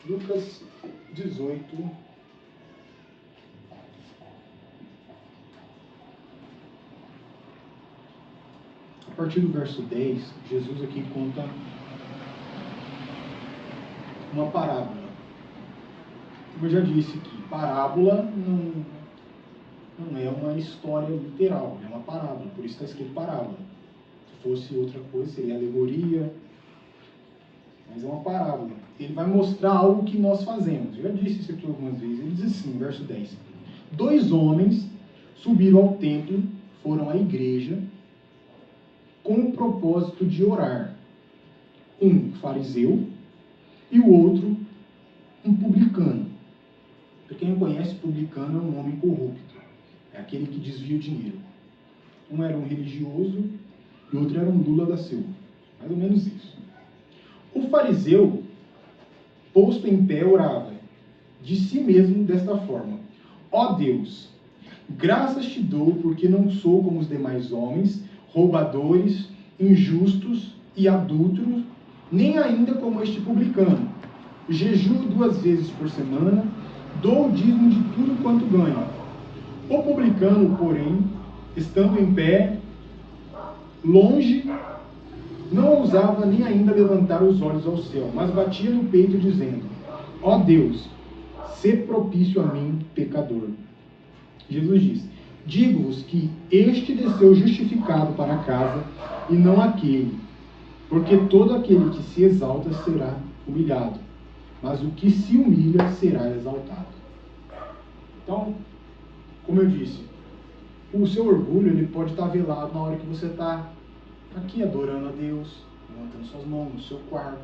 Lucas 18. A partir do verso 10, Jesus aqui conta uma parábola. Como eu já disse que parábola não é uma história literal, é uma parábola, por isso está escrito parábola. Se fosse outra coisa, seria alegoria, mas é uma parábola. Ele vai mostrar algo que nós fazemos. Eu já disse isso aqui algumas vezes. Ele diz assim, verso 10. 2 homens subiram ao templo, foram à igreja, com o propósito de orar. Um fariseu e o outro um publicano. Para quem não conhece, publicano é um homem corrupto. É aquele que desvia o dinheiro. Um era um religioso e o outro era um Lula da Silva. Mais ou menos isso. O fariseu, posto em pé, orava de si mesmo desta forma: ó Deus, graças te dou porque não sou como os demais homens, roubadores, injustos e adúlteros, nem ainda como este publicano. Jejuo 2 vezes por semana, dou o dízimo de tudo quanto ganho. O publicano, porém, estando em pé, longe, não ousava nem ainda levantar os olhos ao céu, mas batia no peito dizendo: ó Deus, sê propício a mim, pecador. Jesus diz: digo-vos que este desceu justificado para casa, e não aquele, porque todo aquele que se exalta será humilhado, mas o que se humilha será exaltado. Então, como eu disse, o seu orgulho ele pode estar velado na hora que você está aqui adorando a Deus, levantando suas mãos no seu quarto.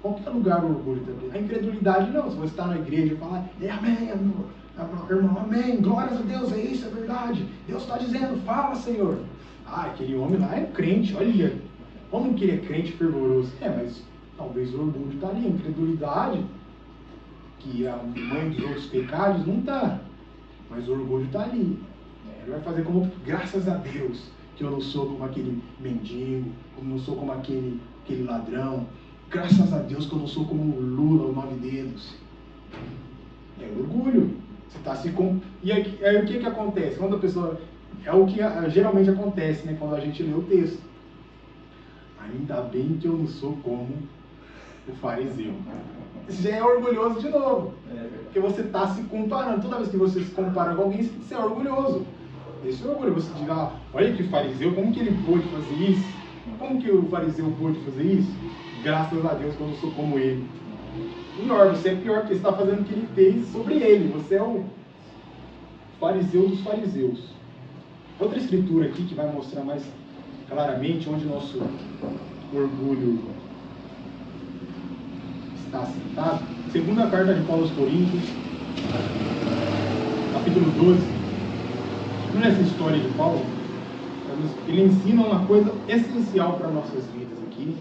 Qualquer lugar o orgulho também. A incredulidade não, se você está na igreja e falar, amém, irmão, amém, glórias a Deus, é isso, é verdade. Deus está dizendo, fala, Senhor. Aquele homem lá é crente, olha, como que ele é crente fervoroso. Mas talvez o orgulho está ali, a incredulidade, que é a mãe dos outros pecados, não está. Mas o orgulho está ali. Ele vai fazer como, graças a Deus, que eu não sou como aquele mendigo, como não sou como aquele ladrão. Graças a Deus que eu não sou como o Lula, o 9 dedos. É orgulho. Você está se E aí o que acontece? Quando a pessoa... É o que geralmente acontece, né, quando a gente lê o texto. Ainda bem que eu não sou como o fariseu. Isso já é orgulhoso de novo. Porque você está se comparando. Toda vez que você se compara com alguém, você é orgulhoso. Esse é orgulho. Você diz, olha que fariseu, como que ele pôde fazer isso? Como que o fariseu pôde fazer isso? Graças a Deus que eu não sou como ele. Pior, você é pior, porque você está fazendo o que ele fez sobre ele. Você é o fariseu dos fariseus. Outra escritura aqui que vai mostrar mais claramente onde nosso orgulho está assentado. Segunda carta de Paulo aos Coríntios, capítulo 12. Nessa história de Paulo, ele ensina uma coisa essencial para nossas vidas aqui,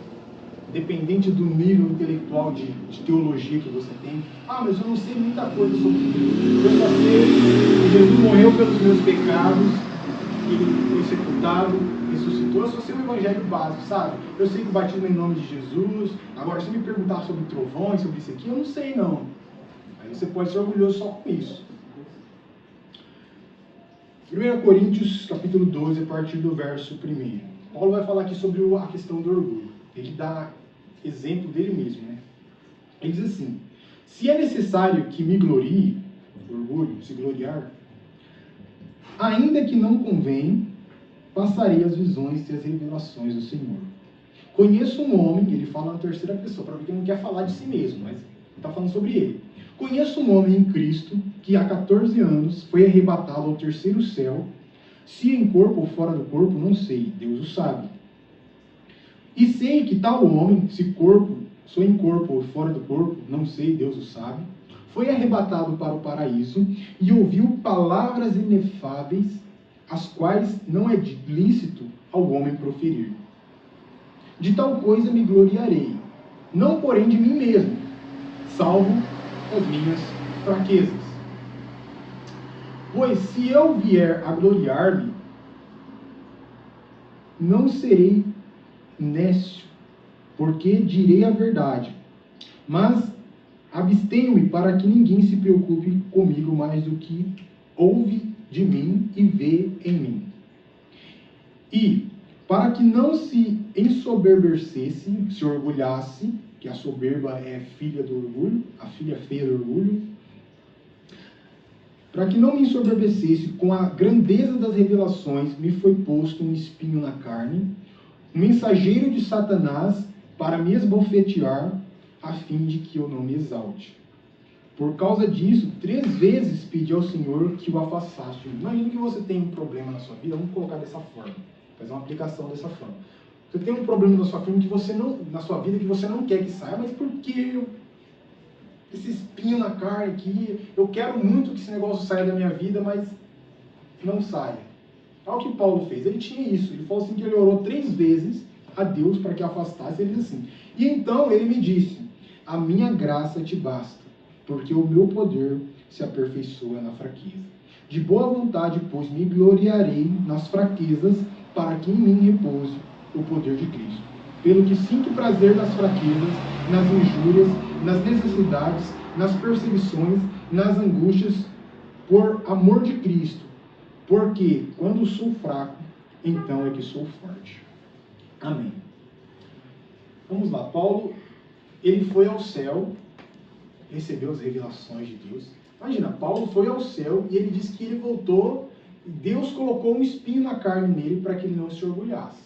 dependente do nível intelectual de teologia que você tem. Mas eu não sei muita coisa sobre isso. Eu só sei que Jesus morreu pelos meus pecados, ele foi sepultado, ressuscitou. Eu só sei o evangelho básico, sabe? Eu sei que o batismo é em nome de Jesus. Agora, se me perguntar sobre trovões, sobre isso aqui, eu não sei não. Aí você pode ser orgulhoso só com isso. 1 Coríntios, capítulo 12, a partir do verso 1. Paulo vai falar aqui sobre a questão do orgulho. Ele dá exemplo dele mesmo, né? Ele diz assim: se é necessário que me glorie, orgulho, se gloriar, ainda que não convém, passarei as visões e as revelações do Senhor. Conheço um homem, ele fala na terceira pessoa, para ver que ele não quer falar de si mesmo, mas está falando sobre ele. Conheço um homem em Cristo que há 14 anos foi arrebatado ao terceiro céu, se em corpo ou fora do corpo, não sei, Deus o sabe. E sei que tal homem, se em corpo ou fora do corpo, não sei, Deus o sabe, foi arrebatado para o paraíso e ouviu palavras inefáveis, as quais não é lícito ao homem proferir. De tal coisa me gloriarei, não porém de mim mesmo, salvo as minhas fraquezas. Pois se eu vier a gloriar-me, não serei nécio, porque direi a verdade. Mas a abstenho-me para que ninguém se preocupe comigo mais do que ouve de mim e vê em mim. E para que não se ensoberbecesse, se orgulhasse, que a soberba é filha do orgulho, a filha feia do orgulho, para que não me ensoberbecesse com a grandeza das revelações, me foi posto um espinho na carne, um mensageiro de Satanás para me esbofetear, a fim de que eu não me exalte. Por causa disso, 3 vezes pedi ao Senhor que o afastasse de mim. Imagina que você tem um problema na sua vida, vamos colocar dessa forma, fazer uma aplicação dessa forma. Você tem um problema na sua vida que você não quer que saia, mas por que esse espinho na carne aqui? Eu quero muito que esse negócio saia da minha vida, mas não saia. Olha o que Paulo fez. Ele tinha isso. Ele falou assim que ele orou 3 vezes a Deus para que afastasse. Ele disse assim. E então ele me disse: a minha graça te basta, porque o meu poder se aperfeiçoa na fraqueza. De boa vontade, pois, me gloriarei nas fraquezas, para que em mim repouse o poder de Cristo. Pelo que sinto prazer nas fraquezas, nas injúrias, nas necessidades, nas perseguições, nas angústias, por amor de Cristo. Porque quando sou fraco, então é que sou forte. Amém. Vamos lá. Paulo, ele foi ao céu, recebeu as revelações de Deus. Imagina, Paulo foi ao céu e ele disse que ele voltou e Deus colocou um espinho na carne nele para que ele não se orgulhasse.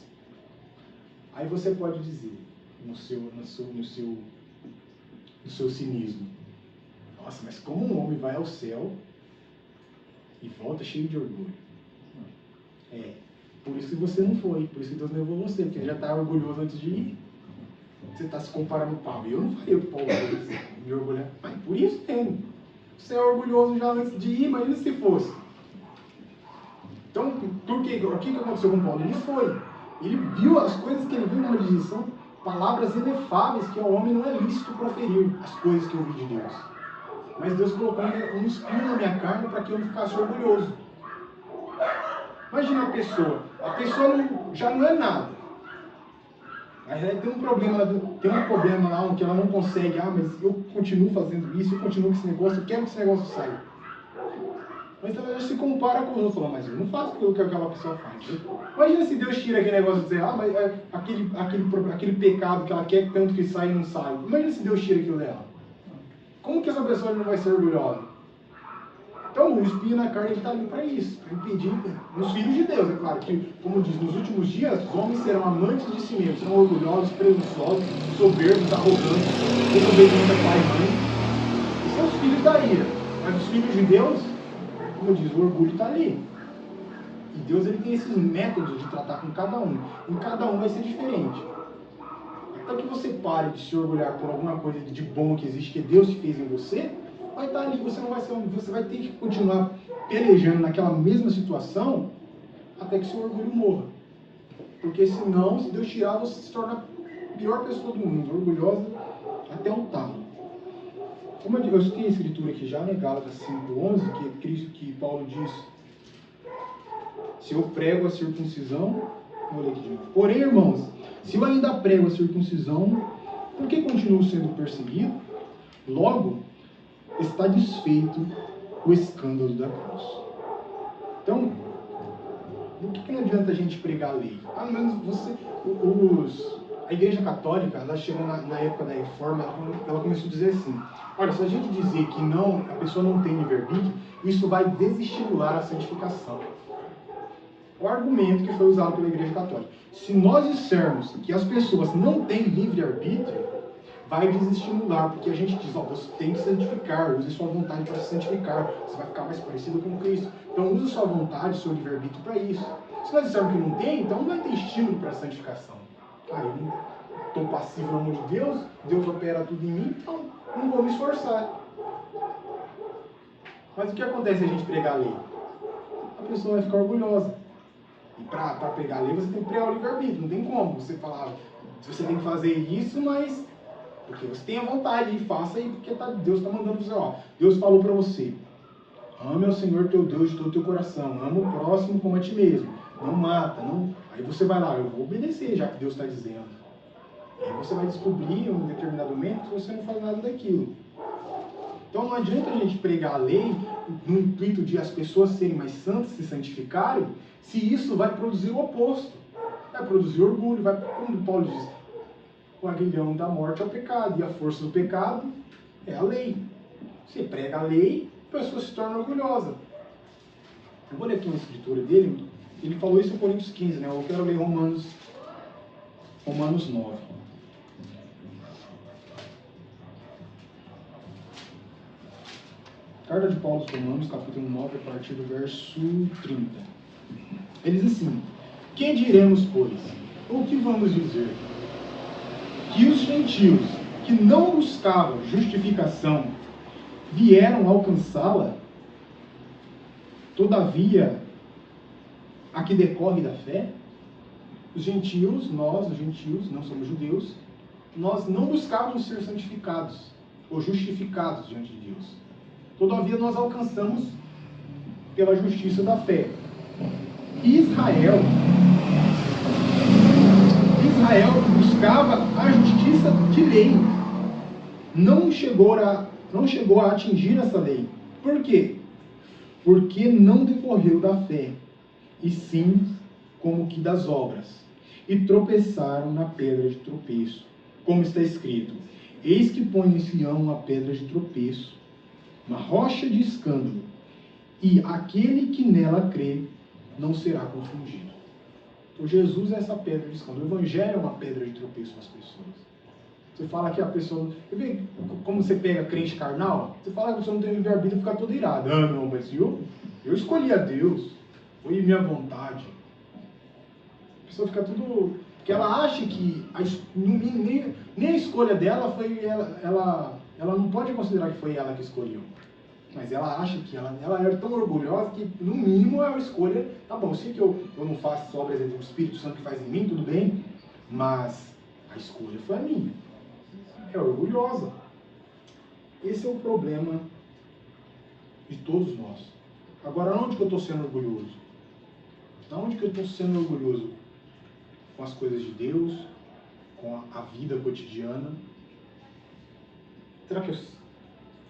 Aí você pode dizer, no seu cinismo: nossa, mas como um homem vai ao céu e volta cheio de orgulho? Por isso que você não foi, por isso que Deus levou você, porque ele já está orgulhoso antes de ir. Você está se comparando com Paulo. Eu não faria o que Paulo fez, me orgulhar. Mas por isso mesmo. Você é orgulhoso já antes de ir, imagina se fosse. Então, o que aconteceu com Paulo? Ele foi. Ele viu as coisas que ele viu numa direção, palavras inefáveis que ao homem não é lícito proferir, as coisas que eu vi de Deus. Mas Deus colocou um espinho na minha carne para que eu não ficasse orgulhoso. Imagina a pessoa já não é nada. Mas aí tem um problema lá que ela não consegue. Mas eu continuo fazendo isso, eu continuo com esse negócio, eu quero que esse negócio saia. Mas ela já se compara com os outros, falando: mas eu não faço o que aquela pessoa faz. Imagina se Deus tira aquele negócio de dizer: mas aquele pecado que ela quer tanto que sai e não sai. Imagina se Deus tira aquilo dela. Como que essa pessoa não vai ser orgulhosa? Então, o espinho na carne está ali para isso, para impedir os filhos de Deus. É claro que, como diz, nos últimos dias, os homens serão amantes de si mesmos, serão orgulhosos, presunçosos, soberbos, arrogantes, desobedientes a pai e mãe. Esses são os filhos da ira. Mas os filhos de Deus, como diz, o orgulho está ali. E Deus, ele tem esses métodos de tratar com cada um. E cada um vai ser diferente. Até que você pare de se orgulhar por alguma coisa de bom que existe, que Deus te fez em você, vai estar ali, você vai ter que continuar pelejando naquela mesma situação até que seu orgulho morra. Porque senão, se Deus tirar, você se torna a pior pessoa do mundo, orgulhosa até o talo. Como eu digo, eu tenho a escritura aqui já, né, Gálatas 5:11, que é Cristo, que Paulo diz: se eu prego a circuncisão, vou ler aqui de novo. Porém, irmãos, se eu ainda prego a circuncisão, por que continuo sendo perseguido? Logo, está desfeito o escândalo da cruz. Então, por que não adianta a gente pregar a lei? Pelo menos a Igreja Católica, ela chegou na época da Reforma, ela começou a dizer assim: olha, se a gente dizer que não, a pessoa não tem livre-arbítrio, isso vai desestimular a santificação. O argumento que foi usado pela Igreja Católica. Se nós dissermos que as pessoas não têm livre-arbítrio, vai desestimular, porque a gente diz: você tem que se santificar, use sua vontade para se santificar, você vai ficar mais parecido com Cristo. Então use sua vontade, seu livre-arbítrio para isso. Se nós dissermos que não tem, então não vai ter estímulo para a santificação. Eu não estou passivo na mão de Deus, Deus opera tudo em mim, então não vou me esforçar. Mas o que acontece se a gente pregar a lei? A pessoa vai ficar orgulhosa. E para pregar a lei, você tem que pregar o livre-arbítrio. Não tem como você falar: você tem que fazer isso, mas porque você tem a vontade, e faça aí, porque Deus está mandando você. Deus falou para você: ame ao Senhor teu Deus de todo o teu coração, ama o próximo como a ti mesmo, não mata, não. Aí você vai lá: eu vou obedecer, já que Deus está dizendo. E aí você vai descobrir em um determinado momento que você não faz nada daquilo. Então não adianta a gente pregar a lei no intuito de as pessoas serem mais santas, se santificarem, se isso vai produzir o oposto. Vai produzir orgulho, vai, como Paulo diz, o aguilhão da morte é o pecado, e a força do pecado é a lei. Você prega a lei, a pessoa se torna orgulhosa. Eu vou ler aqui uma escritura dele, ele falou isso em Coríntios 15, né? Eu quero ler Romanos 9. Carta de Paulo aos Romanos, capítulo 9, a partir do verso 30. Ele diz assim: que diremos, pois? Ou que vamos dizer? Que os gentios, que não buscavam justificação, vieram alcançá-la? Todavia, a que decorre da fé? Os gentios, nós, os gentios, não somos judeus, nós não buscávamos ser santificados ou justificados diante de Deus. Todavia, nós alcançamos pela justiça da fé. Israel buscava a justiça de lei. Não chegou a atingir essa lei. Por quê? Porque não decorreu da fé, e sim como que das obras. E tropeçaram na pedra de tropeço. Como está escrito: eis que põe em Sião uma pedra de tropeço, uma rocha de escândalo, e aquele que nela crê não será confundido. Então Jesus é essa pedra de escândalo. O Evangelho é uma pedra de tropeço para as pessoas. Você fala que a pessoa... Você vê como você pega crente carnal? Você fala que a pessoa não tem livre-arbítrio e fica toda irada. Ah, não, mas eu escolhi a Deus. Foi minha vontade. A pessoa fica tudo... Porque ela acha que nem a escolha dela foi... Ela não pode considerar que foi ela que escolheu. Mas ela acha que ela é tão orgulhosa que, no mínimo, é uma escolha. Tá bom, eu sei que eu não faço obras do Espírito Santo que faz em mim, tudo bem, mas a escolha foi a minha. É orgulhosa. Esse é o problema de todos nós. Agora, onde que eu estou sendo orgulhoso? Onde que eu estou sendo orgulhoso? Com as coisas de Deus, com a vida cotidiana? Será que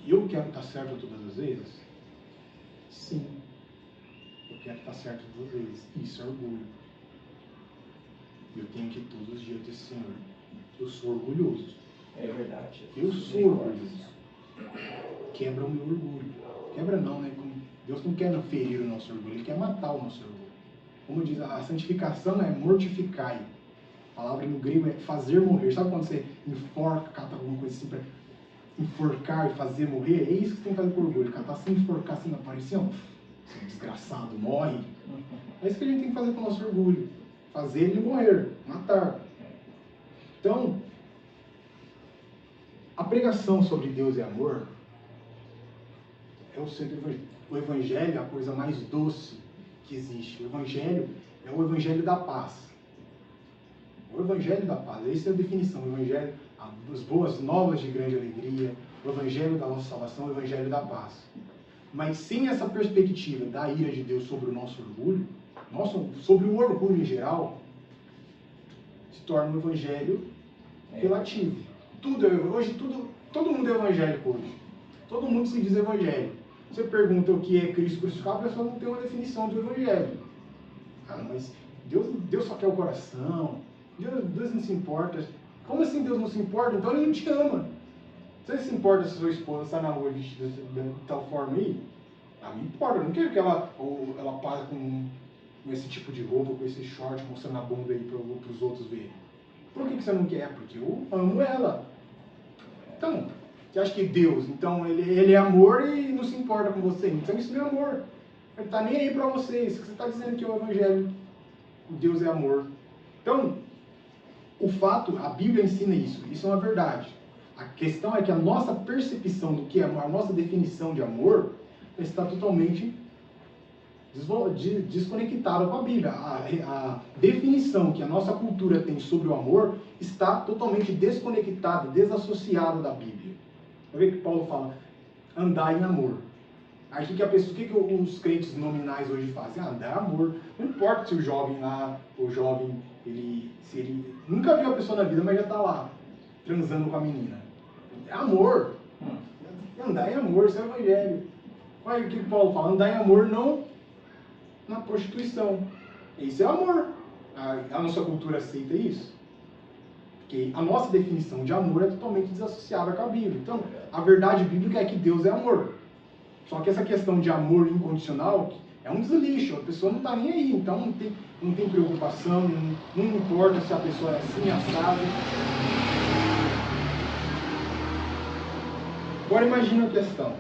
eu quero estar certo todas as vezes? Sim. Eu quero estar certo todas as vezes. Isso é orgulho. Eu tenho que todos os dias ter Senhor. Eu sou orgulhoso. É verdade. Eu sou orgulhoso. Quebra o meu orgulho. Quebra não, né? Deus não quer ferir o nosso orgulho, Ele quer matar o nosso orgulho. Como diz, a santificação é mortificai. A palavra no grego é fazer morrer. Sabe quando você enforca, cata alguma coisa assim para enforcar e fazer morrer? É isso que você tem que fazer com orgulho. Catar sem enforcar, assim, aparecer, ó, esse desgraçado morre. É isso que a gente tem que fazer com o nosso orgulho. Fazer ele morrer, matar. Então, a pregação sobre Deus e amor é o centro do Evangelho. O Evangelho é a coisa mais doce que existe. O Evangelho é o Evangelho da paz. O Evangelho da paz, essa é a definição. O Evangelho, as boas novas de grande alegria, o Evangelho da nossa salvação, o Evangelho da paz. Mas sem essa perspectiva da ira de Deus sobre o nosso orgulho, sobre o orgulho em geral, se torna um Evangelho relativo. Hoje todo mundo é evangélico hoje. Todo mundo se diz evangélico. Você pergunta o que é Cristo crucificado, a pessoa não tem uma definição do Evangelho. Ah, mas Deus só quer o coração. Deus não se importa. Como assim Deus não se importa? Então Ele não te ama. Você se importa se sua esposa está na rua vestida de tal forma aí? Ah, me importa. Eu não quero que ela passe com esse tipo de roupa, com esse short, mostrando a bunda aí para os outros verem. Por que você não quer? Porque eu amo ela. Então, você acha que Deus, então, ele é amor e não se importa com você? Então isso não é amor. Ele está nem aí para você. Isso que você está dizendo que é o Evangelho. Deus é amor. Então, a Bíblia ensina isso. Isso é uma verdade. A questão é que a nossa percepção do que é amor, a nossa definição de amor, está totalmente desconectada com a Bíblia. A definição que a nossa cultura tem sobre o amor está totalmente desconectada, desassociada da Bíblia. Olha o que Paulo fala, andar em amor. Aí o que os crentes nominais hoje fazem? Andar em amor. Não importa se o jovem ele nunca viu a pessoa na vida, mas já está lá, transando com a menina. É amor. andar em amor, isso é o evangelho. Olha o que Paulo fala, andar em amor não na prostituição. Isso é amor. A nossa cultura aceita isso? Porque a nossa definição de amor é totalmente desassociada com a Bíblia. Então, a verdade bíblica é que Deus é amor. Só que essa questão de amor incondicional é um deslixo, a pessoa não está nem aí, então não tem preocupação, não importa se a pessoa é assim, assada. Agora imagina a questão.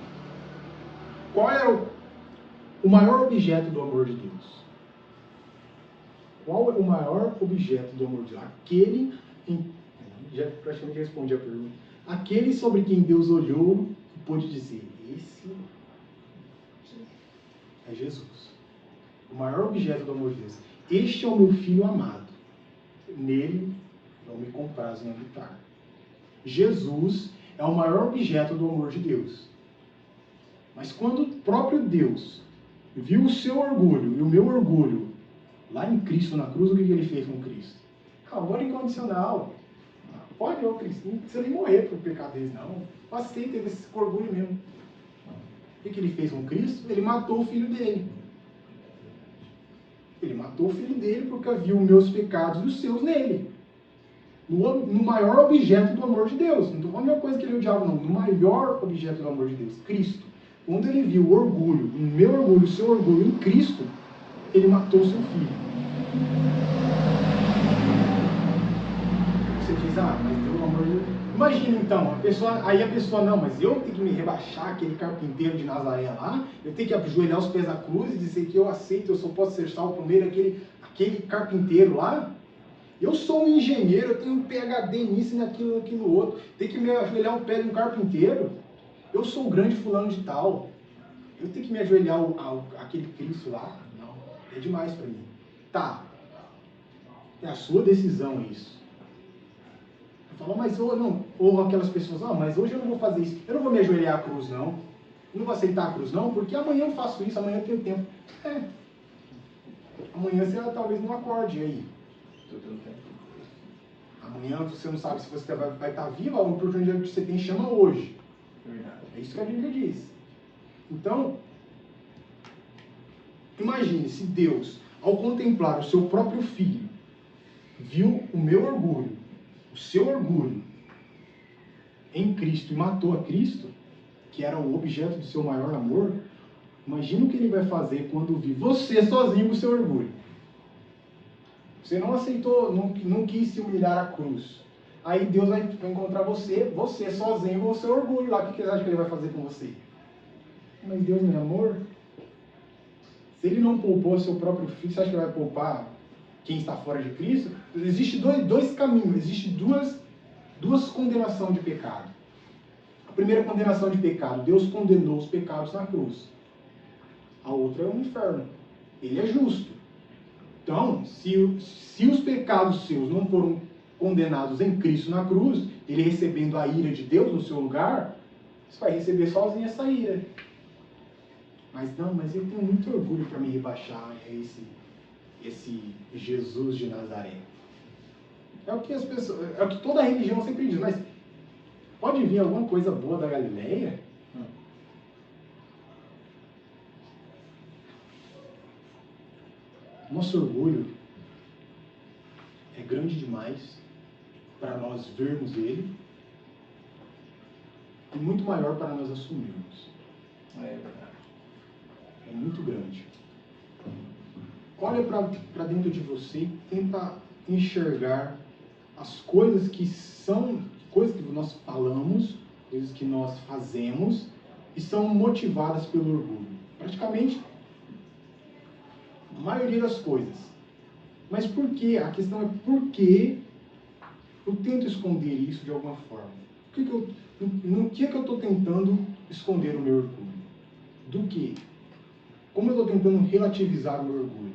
Qual é o maior objeto do amor de Deus? Qual é o maior objeto do amor de Deus? Já praticamente respondi a pergunta. Aquele sobre quem Deus olhou e pôde dizer, esse é Jesus. O maior objeto do amor de Deus. Este é o meu filho amado. Nele não me compraz em habitar. Jesus é o maior objeto do amor de Deus. Mas quando o próprio Deus viu o seu orgulho e o meu orgulho lá em Cristo, na cruz, o que ele fez com Cristo? Amor incondicional. Pode, ô Cristo, não precisa nem morrer por pecado deles, não. Aceita esse orgulho mesmo. O que ele fez com Cristo? Ele matou o filho dele. Ele matou o filho dele porque viu os meus pecados e os seus nele. No maior objeto do amor de Deus. Não estou falando de uma coisa que ele odiava, não. No maior objeto do amor de Deus, Cristo. Quando ele viu o orgulho, o meu orgulho, o seu orgulho em Cristo, ele matou o seu filho. Você diz, mas pelo amor de Deus. Imagina então, aí a pessoa, não, mas eu tenho que me rebaixar, aquele carpinteiro de Nazaré lá, eu tenho que ajoelhar os pés da cruz e dizer que eu aceito, eu só posso ser salvo por meio aquele carpinteiro lá. Eu sou um engenheiro, eu tenho um PhD nisso, naquilo outro, tenho que me ajoelhar o pé de um carpinteiro. Eu sou o grande fulano de tal. Eu tenho que me ajoelhar aquele Cristo lá? Não, é demais para mim. Tá, é a sua decisão isso. Eu falo, mas ou aquelas pessoas, mas hoje eu não vou fazer isso, eu não vou me ajoelhar à cruz não, eu não vou aceitar a cruz não, porque amanhã eu faço isso, amanhã eu tenho tempo. Amanhã você talvez não acorde aí. Amanhã você não sabe se você vai estar vivo, a oportunidade que você tem chama hoje. É isso que a Bíblia diz. Então, imagine se Deus, ao contemplar o seu próprio filho, viu o meu orgulho, o seu orgulho em Cristo e matou a Cristo, que era o objeto do seu maior amor, imagina o que ele vai fazer quando vir você sozinho com o seu orgulho. Você não aceitou, não quis se humilhar à cruz. Aí Deus vai encontrar você sozinho com o seu orgulho lá. O que você acha que ele vai fazer com você? Mas Deus não é amor? Se ele não poupou seu próprio filho, você acha que ele vai poupar quem está fora de Cristo? Existem dois caminhos, existem duas condenações de pecado. A primeira condenação de pecado, Deus condenou os pecados na cruz. A outra é o inferno. Ele é justo. Então, se os pecados seus não foram condenados em Cristo na cruz, ele recebendo a ira de Deus no seu lugar, você vai receber sozinho essa ira. Mas eu tenho muito orgulho para me rebaixar a esse Jesus de Nazaré. É o que toda religião sempre diz, mas pode vir alguma coisa boa da Galileia? Nosso orgulho é grande demais para nós vermos ele e muito maior para nós assumirmos. É verdade. É muito grande. Olha para dentro de você e tenta enxergar as coisas que nós falamos, coisas que nós fazemos e são motivadas pelo orgulho. Praticamente a maioria das coisas. Mas por quê? A questão é por que eu tento esconder isso de alguma forma. No que eu estou tentando esconder o meu orgulho? Do que? Como eu estou tentando relativizar o meu orgulho?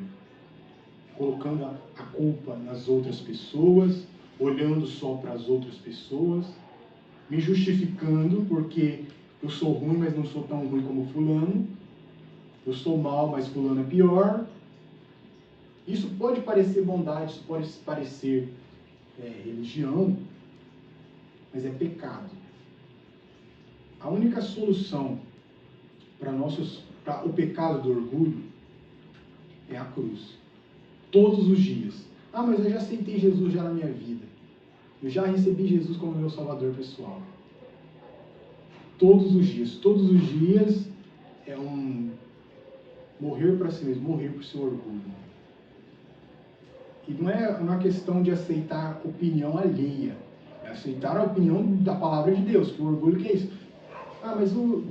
Colocando a culpa nas outras pessoas, olhando só para as outras pessoas, me justificando porque eu sou ruim, mas não sou tão ruim como fulano, eu sou mal, mas fulano é pior. Isso pode parecer bondade, isso pode parecer religião, mas é pecado. A única solução para o pecado do orgulho é a cruz. Todos os dias. Ah, mas eu já aceitei Jesus já na minha vida. Eu já recebi Jesus como meu salvador pessoal. Todos os dias é um morrer para si mesmo, morrer para o seu orgulho. E não é uma questão de aceitar a opinião alheia, é aceitar a opinião da palavra de Deus, que o orgulho que é isso. Ah, mas eu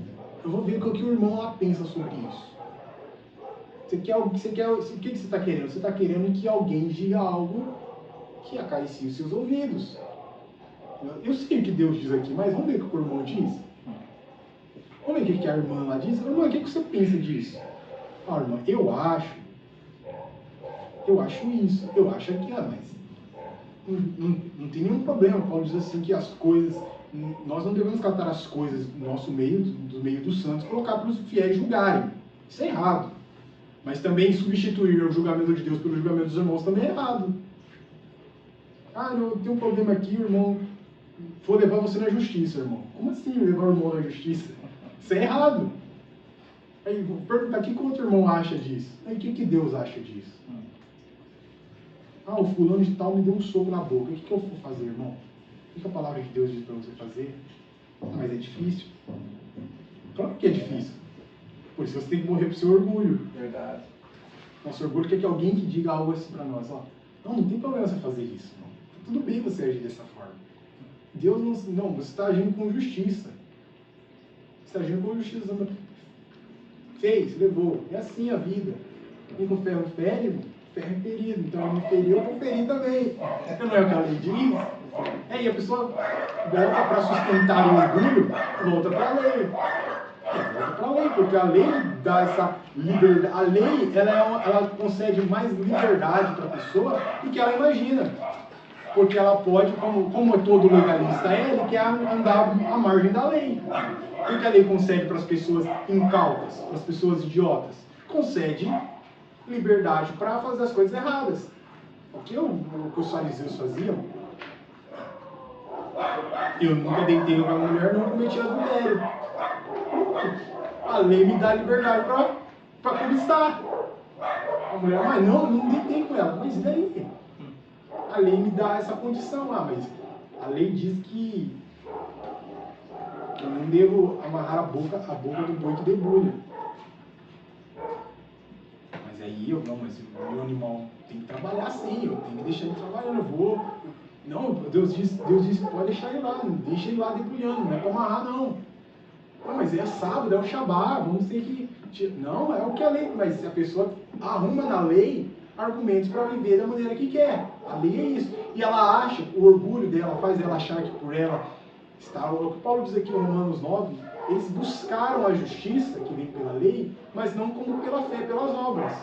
vou ver o que o irmão lá pensa sobre isso. O que você está querendo? Você está querendo que alguém diga algo que acaricie os seus ouvidos. Eu sei o que Deus diz aqui, mas vamos ver o que o irmão diz? Vamos ver o que a irmã lá diz? Irmã, o que você pensa disso? Ah, irmã, eu acho isso, eu acho aquilo, mas não tem nenhum problema. Paulo diz assim que as coisas, nós não devemos catar as coisas do nosso meio, do meio dos santos, e colocar para os fiéis julgarem. Isso é errado. Mas também substituir o julgamento de Deus pelo julgamento dos irmãos também é errado. Ah, eu tenho um problema aqui, o irmão vou levar você na justiça, irmão. Como assim levar o irmão na justiça? Isso é errado. Aí vou perguntar o que o outro irmão acha disso. Aí o que Deus acha disso? Ah, o fulano de tal me deu um soco na boca. O que eu vou fazer, irmão? O que a palavra de Deus diz para você fazer? Mas é difícil. Claro que é difícil. Por isso você tem que morrer pro seu orgulho. Verdade. Nosso orgulho quer que alguém que diga algo assim para nós. Ó, não tem problema você fazer isso. Não. Tudo bem você agir dessa forma. Deus não, você está agindo com justiça. Você está agindo com justiça. Fez, levou. É assim a vida. Quem com ferro fere, ferro é ferido. Então, ele me feriu, eu vou ferir também. Não é o que a lei diz? E a pessoa volta para sustentar o orgulho, volta para a lei. Volta para a lei, porque a lei dá essa liberdade. A lei, ela concede mais liberdade para a pessoa do que ela imagina. Porque ela pode, como todo legalista ele quer andar à margem da lei. O que a lei concede para as pessoas incautas, para as pessoas idiotas? Concede liberdade para fazer as coisas erradas. O que os fariseus faziam? Eu nunca deitei com uma mulher, não cometi adultério. A lei me dá liberdade para cobiçar. A mulher, mas não deitei com ela. Mas e daí? A lei me dá essa condição lá, mas a lei diz que eu não devo amarrar a boca do boi que debulha. Mas aí mas o meu animal tem que trabalhar sim, eu tenho que deixar ele trabalhando, Não, Deus diz que pode deixar ele lá, não deixa ele lá debulhando, não é para amarrar não. Mas é sábado, é o Shabá, vamos ter que... Não, é o que a lei... Mas se a pessoa arruma na lei argumentos para viver da maneira que quer. A lei é isso. E ela acha, o orgulho dela faz ela achar que por ela está... O que Paulo diz aqui em Romanos 9, eles buscaram a justiça que vem pela lei, mas não como pela fé, pelas obras.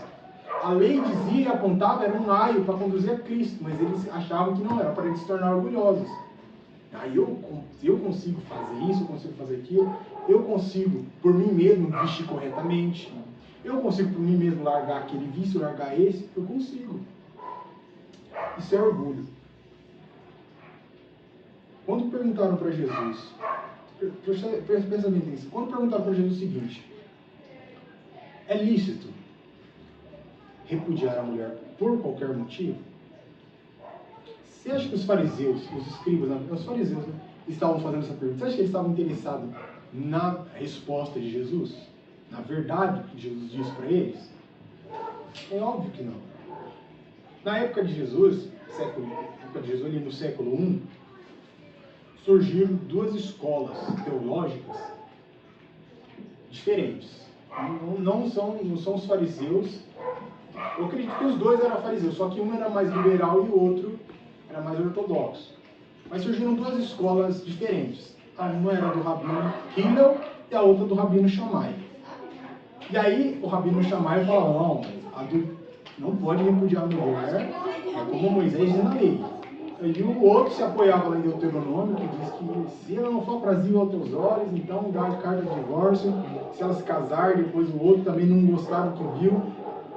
A lei dizia e apontava, era um aio para conduzir a Cristo, mas eles achavam que não, era para eles se tornar orgulhosos. Aí eu consigo fazer isso, eu consigo fazer aquilo, eu consigo por mim mesmo vestir corretamente, eu consigo por mim mesmo largar aquele vício, largar esse, eu consigo. Isso é orgulho. Quando perguntaram para Jesus, presta bem atenção, quando perguntaram para Jesus o seguinte, é lícito repudiar a mulher por qualquer motivo? Você acha que os fariseus, os escribas, os fariseus estavam fazendo essa pergunta? Você acha que eles estavam interessados na resposta de Jesus? Na verdade que Jesus disse para eles? É óbvio que não. Na época de Jesus, ali no século I, surgiram duas escolas teológicas diferentes. Não são os fariseus. Eu acredito que os dois eram fariseus, só que um era mais liberal e o outro era mais ortodoxo. Mas surgiram duas escolas diferentes. Uma era do Rabino Hillel e a outra do Rabino Shammai. E aí o Rabino Shammai falava, não pode repudiar a mulher, é como Moisés diz na lei. E o outro se apoiava lá em Deuteronômio, que diz que se ela não for aprazível aos teus olhos, então dá a carta de divórcio. Se ela se casar, depois o outro também não gostar do que viu,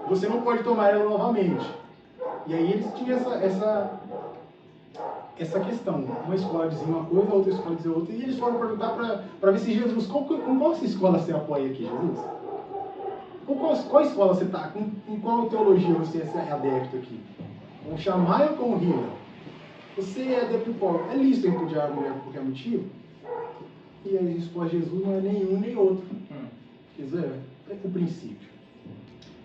você não pode tomar ela novamente. E aí eles tinham essa questão. Uma escola dizia uma coisa, a outra escola dizia outra, e eles foram perguntar para ver se Jesus, com qual escola você apoia aqui, Jesus? Qual escola você está? Com qual teologia você é adepto aqui? Com o Shammai ou com o Hillel? Você é adepto qual? É lícito repudiar a mulher por qualquer motivo? E a resposta de Jesus não é nenhum nem outro. Quer dizer, é o princípio.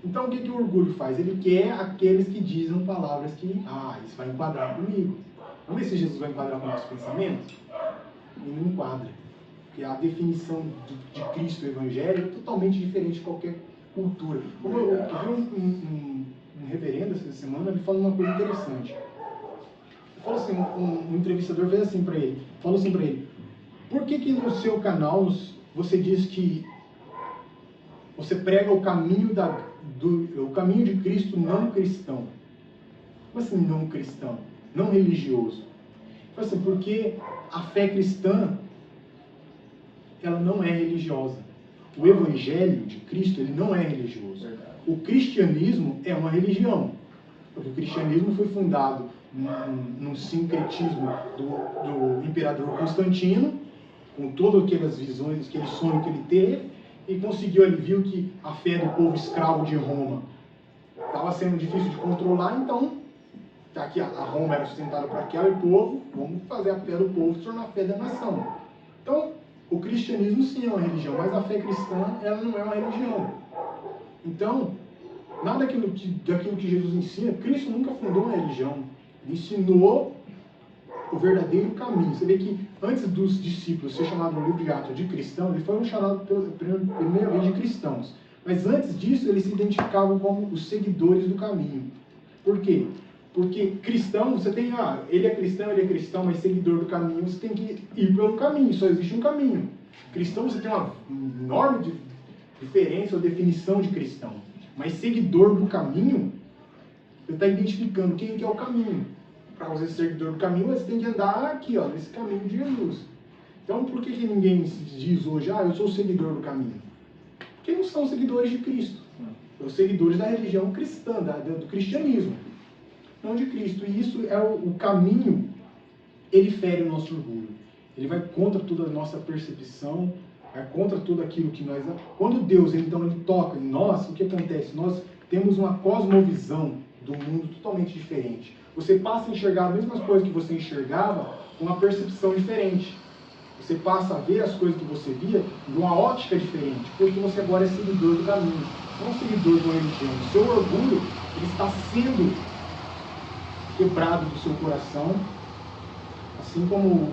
Então o que o orgulho faz? Ele quer aqueles que dizem palavras que, isso vai enquadrar comigo. Vamos ver se Jesus vai enquadrar com o nosso pensamento? Ele não enquadra. Porque a definição de Cristo, o Evangelho, é totalmente diferente de qualquer cultura. Como eu vi um reverendo essa semana, ele falou uma coisa interessante. Ele falou assim, um entrevistador fez assim para ele, falou assim para ele: por que no seu canal você diz que você prega o caminho o caminho de Cristo não cristão? Como assim não cristão? Não religioso? Ele falou assim, porque a fé cristã, ela não é religiosa. O Evangelho de Cristo, ele não é religioso. O cristianismo é uma religião. Porque o cristianismo foi fundado num sincretismo do imperador Constantino, com todas aquelas visões, aquele sonho que ele teve, e conseguiu, ele viu que a fé do povo escravo de Roma estava sendo difícil de controlar, então, já que a Roma era sustentada por aquele povo, vamos fazer a fé do povo se tornar a fé da nação. Então, o cristianismo sim é uma religião, mas a fé cristã, ela não é uma religião. Então, nada daquilo que Jesus ensina, Cristo nunca fundou uma religião. Ele ensinou o verdadeiro caminho. Você vê que antes dos discípulos ser chamados no livro de Atos de cristãos, eles foram chamados pela primeira vez de cristãos. Mas antes disso, eles se identificavam como os seguidores do caminho. Por quê? Porque cristão, você tem, ele é cristão, mas seguidor do caminho, você tem que ir pelo caminho, só existe um caminho. Cristão, você tem uma enorme diferença ou definição de cristão. Mas seguidor do caminho, você está identificando quem que é o caminho. Para você ser seguidor do caminho, você tem que andar aqui, nesse caminho de Jesus. Então, por que ninguém se diz hoje, eu sou seguidor do caminho? Porque não são seguidores de Cristo. São seguidores da religião cristã, do cristianismo. Não de Cristo. E isso é o caminho, ele fere o nosso orgulho. Ele vai contra toda a nossa percepção, vai contra tudo aquilo que nós... Quando Deus, então, ele toca em nós, o que acontece? Nós temos uma cosmovisão do mundo totalmente diferente. Você passa a enxergar as mesmas coisas que você enxergava com uma percepção diferente. Você passa a ver as coisas que você via de uma ótica diferente, porque você agora é seguidor do caminho, não seguidor de uma religião. O seu orgulho, ele está sendo quebrado do seu coração, assim como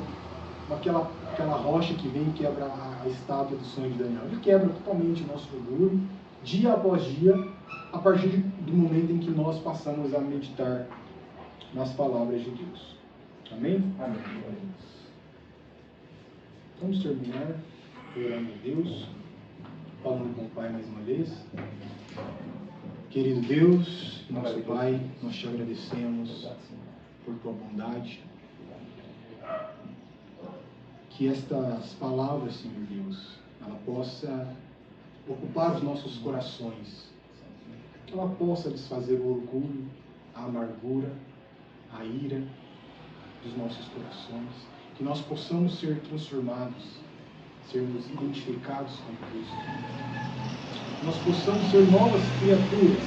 aquela rocha que vem e quebra a estátua do sonho de Daniel. Ele quebra totalmente o nosso orgulho, dia após dia, a partir do momento em que nós passamos a meditar nas palavras de Deus. Amém? Amém. Vamos terminar orando a Deus, falando com o Pai mais uma vez. Querido Deus, nosso Pai, nós te agradecemos por tua bondade. Que estas palavras, Senhor Deus, ela possa ocupar os nossos corações. Que ela possa desfazer o orgulho, a amargura, a ira dos nossos corações. Que nós possamos ser transformados, sermos identificados com Cristo. Que nós possamos ser novas criaturas,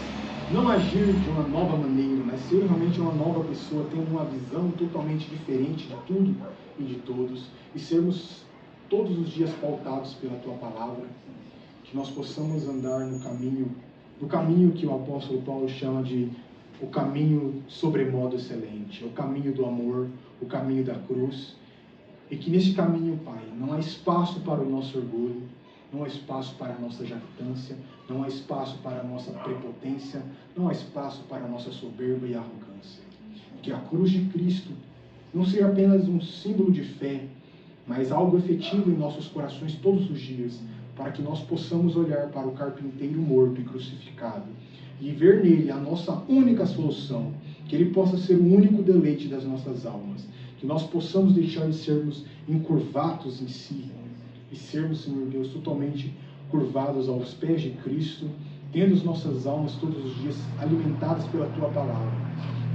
não agir de uma nova maneira, mas ser realmente uma nova pessoa, tendo uma visão totalmente diferente de tudo e de todos, e sermos todos os dias pautados pela Tua Palavra, que nós possamos andar no caminho que o apóstolo Paulo chama de o caminho sobremodo excelente, o caminho do amor, o caminho da cruz, e que nesse caminho, Pai, não há espaço para o nosso orgulho, não há espaço para a nossa jactância, não há espaço para a nossa prepotência, não há espaço para a nossa soberba e arrogância. Que a cruz de Cristo não seja apenas um símbolo de fé, mas algo efetivo em nossos corações todos os dias, para que nós possamos olhar para o carpinteiro morto e crucificado e ver nele a nossa única solução, que ele possa ser o único deleite das nossas almas, que nós possamos deixar de sermos encurvados em si e sermos, Senhor Deus, totalmente curvados aos pés de Cristo, tendo as nossas almas todos os dias alimentadas pela Tua Palavra.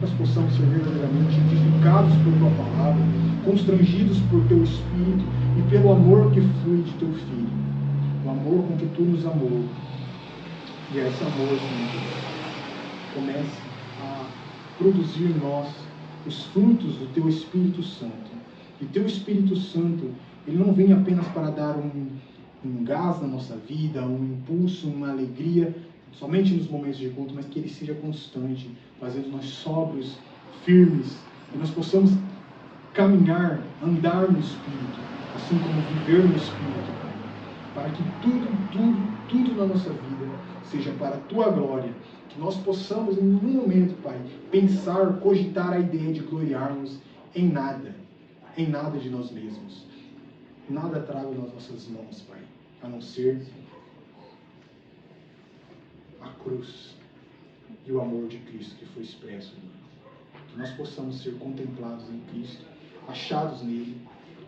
nós possamos ser verdadeiramente edificados por Tua palavra, constrangidos por Teu Espírito e pelo amor que flui de Teu Filho, o amor com que Tu nos amou. E esse amor, Senhor Deus, comece a produzir em nós os frutos do Teu Espírito Santo. E Teu Espírito Santo, ele não vem apenas para dar um gás na nossa vida, um impulso, uma alegria, somente nos momentos de culto, mas que ele seja constante, fazendo nós sóbrios, firmes, e nós possamos caminhar, andar no Espírito, assim como viver no Espírito, Pai, para que tudo na nossa vida seja para a Tua glória, que nós possamos em nenhum momento, Pai, pensar, cogitar a ideia de gloriarmos em nada de nós mesmos. Nada trago nas nossas mãos, Pai, a não ser a cruz e o amor de Cristo que foi expresso. Que nós possamos ser contemplados em Cristo, achados nele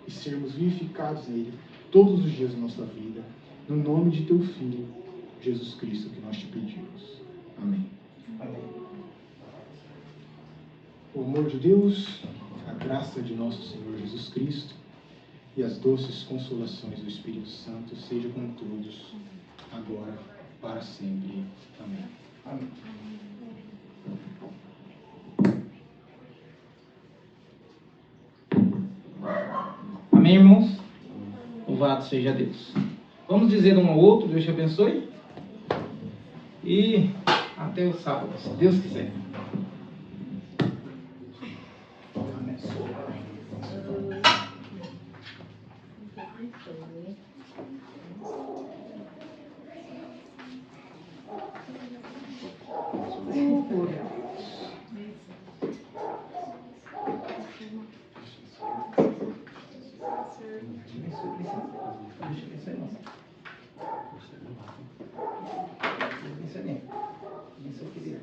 e sermos vivificados nele todos os dias da nossa vida, no nome de Teu Filho, Jesus Cristo, que nós te pedimos. Amém. Amém. O amor de Deus, a graça de nosso Senhor Jesus Cristo e as doces consolações do Espírito Santo seja com todos, agora, para sempre. Amém. Amém. Amém, irmãos? Louvado seja Deus. Vamos dizer um ao outro, Deus te abençoe. E até o sábado, se Deus quiser. Isso é mesmo. Isso eu queria.